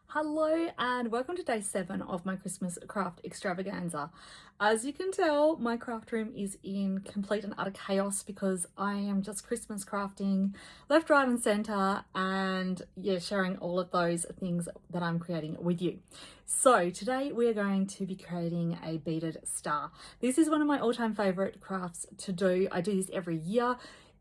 Hello and welcome to day 7 of my Christmas craft extravaganza. As you can tell, my craft room is in complete and utter chaos because I am just Christmas crafting left, right and centre and sharing all of those things that I'm creating with you. So today we are going to be creating a beaded star. This is one of my all-time favourite crafts to do. I do this every year.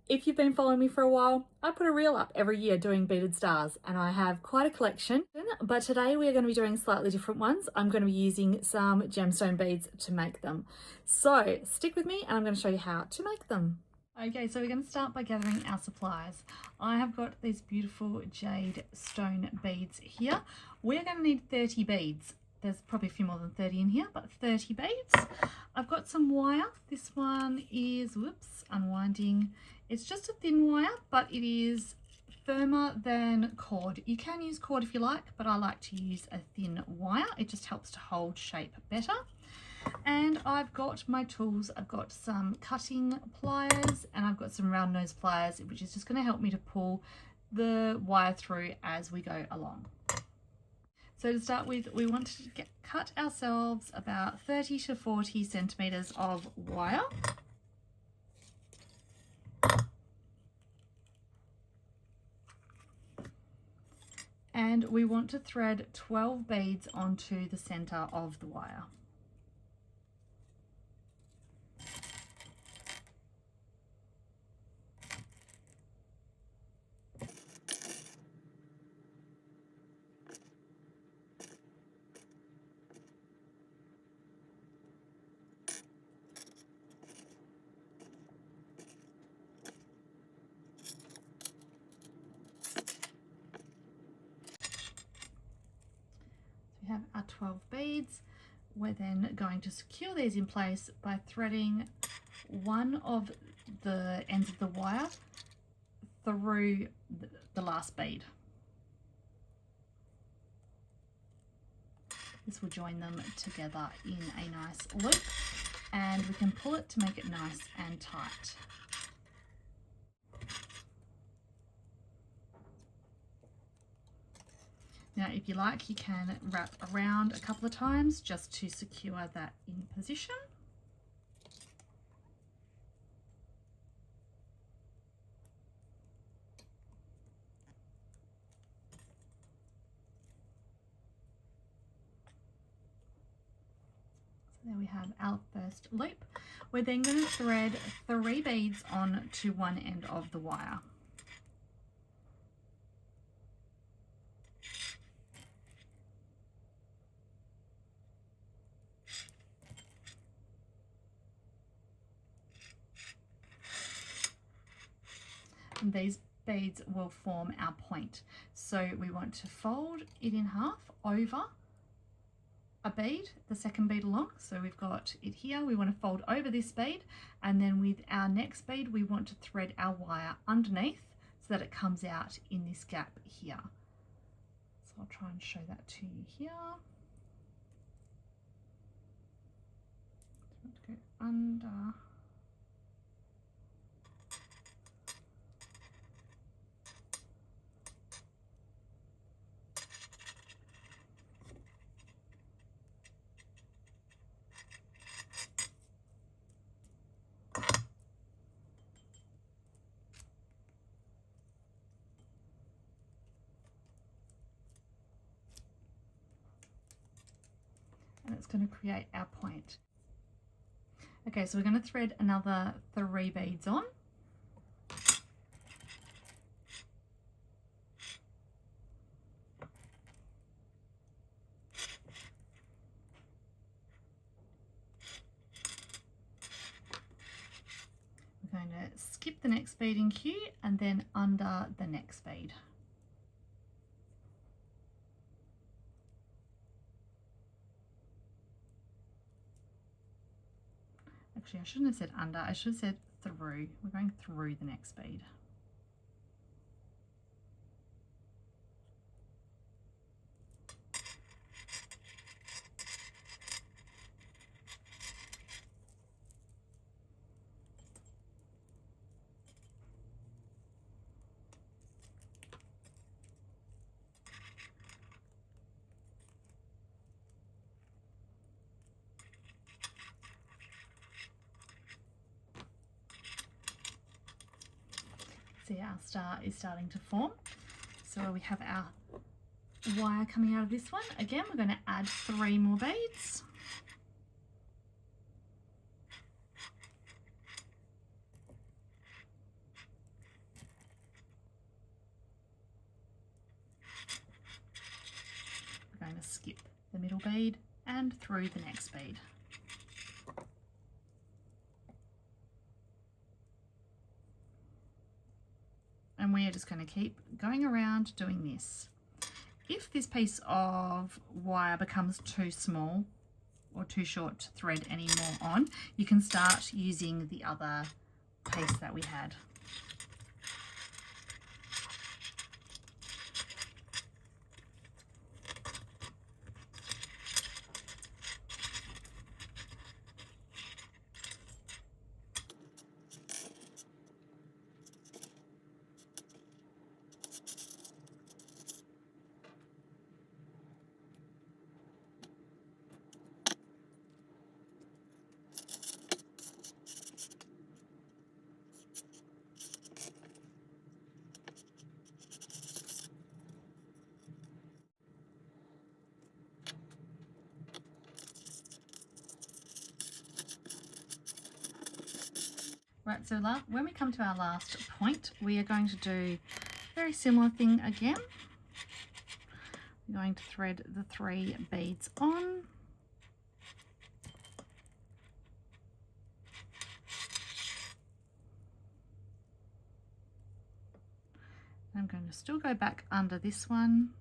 If you've been following me for a while, I put a reel up every year doing beaded stars and I have quite a collection, but today we are going to be doing slightly different ones. I'm going to be using some gemstone beads to make them. So stick with me and I'm going to show you how to make them. Okay, so we're going to start by gathering our supplies. I have got these beautiful jade stone beads here. We're going to need 30 beads. There's probably a few more than 30 in here, but 30 beads. I've got some wire. This one is, unwinding. It's just a thin wire, but it is firmer than cord. You can use cord if you like, but I like to use a thin wire. It just helps to hold shape better. And I've got my tools. I've got some cutting pliers and I've got some round nose pliers, which is just going to help me to pull the wire through as we go along. So to start with, we want to cut ourselves about 30 to 40 centimeters of wire. And we want to thread 12 beads onto the center of the wire. We have our 12 beads. We're then going to secure these in place by threading one of the ends of the wire through the last bead. This will join them together in a nice loop and we can pull it to make it nice and tight. Now, if you like, you can wrap around a couple of times just to secure that in position. So there we have our first loop. We're then going to thread 3 beads on to one end of the wire. And these beads will form our point. So we want to fold it in half over a bead, the second bead along. So we've got it here. We want to fold over this bead, and then with our next bead we want to thread our wire underneath so that it comes out in this gap here. So I'll try and show that to you here. So go under. And it's going to create our point. Okay, so we're going to thread another 3 beads on. We're going to skip the next bead in queue and then under the next bead. Actually, I shouldn't have said under, I should have said through. We're going through the next bead. See, our star is starting to form. So we have our wire coming out of this one. Again, we're going to add 3 more beads. We're going to skip the middle bead and through the next bead. And we are just going to keep going around doing this. If this piece of wire becomes too small or too short to thread anymore on, you can start using the other piece that we had. Right, so when we come to our last point, we are going to do a very similar thing again. We're going to thread the 3 beads on. I'm going to still go back under this one.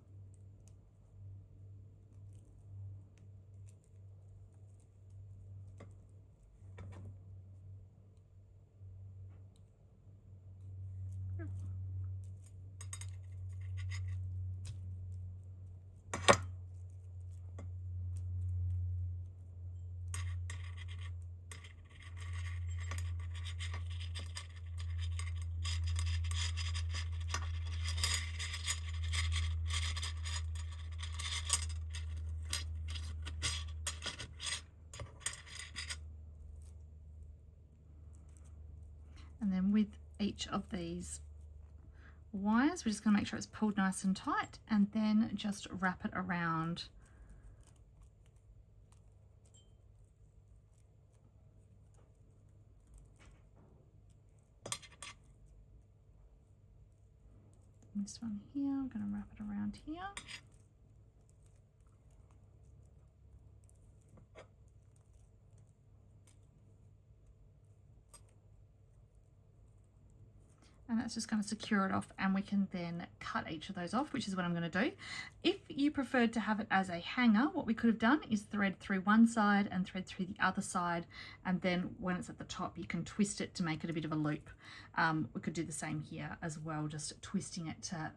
And then with each of these wires, we're just going to make sure it's pulled nice and tight, and then just wrap it around. This one here, I'm going to wrap it around here. And that's just going to secure it off, and we can then cut each of those off, which is what I'm going to do. If you preferred to have it as a hanger, what we could have done is thread through one side and thread through the other side, and then when it's at the top you can twist it to make it a bit of a loop. We could do the same here as well, just twisting it to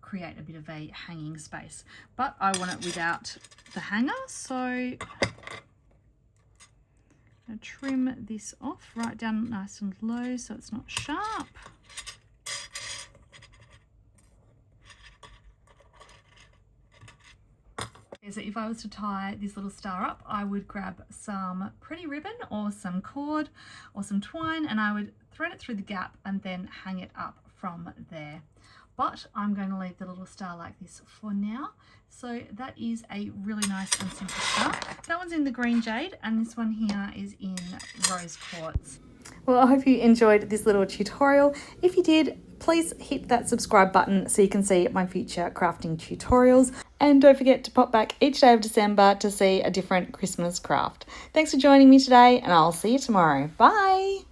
create a bit of a hanging space. But I want it without the hanger, so I'm going to trim this off right down nice and low so it's not sharp. So if I was to tie this little star up, I would grab some pretty ribbon or some cord or some twine, and I would thread it through the gap and then hang it up from there. But I'm going to leave the little star like this for now. So that is a really nice and simple star. That one's in the green jade, and this one here is in rose quartz. Well, I hope you enjoyed this little tutorial. If you did, please hit that subscribe button so you can see my future crafting tutorials. And don't forget to pop back each day of December to see a different Christmas craft. Thanks for joining me today, and I'll see you tomorrow. Bye!